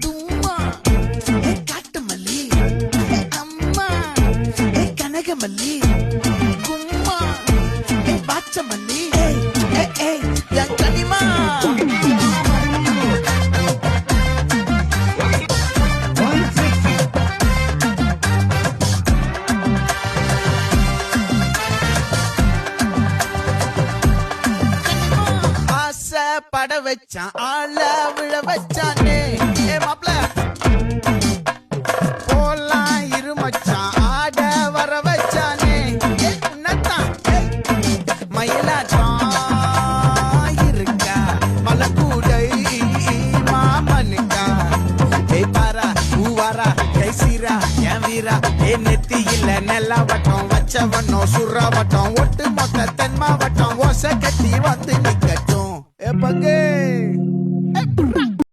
தும்மா காட்டு மல்லி அம்மா கனகமல்லி கும்மா பாச்ச மல்லி என் கனிமா பட வச்சான் ஆள விழ வச்சானே மாப்ள போலாம் இருமச்சான் ஆட வர வச்சானே உன்னத்தான் மயிலாட்டம் இருக்கா மலக்கூடை மாமனுக்கா பாரா பூவாரா கைசீரா என் வீரா நெத்தி இல்ல நெல்லா வட்டம் வச்ச வண்ணம் சுறா வட்டம் ஒட்டு மொத்த தென் மாவட்டம் ஓசை கட்டி வந்து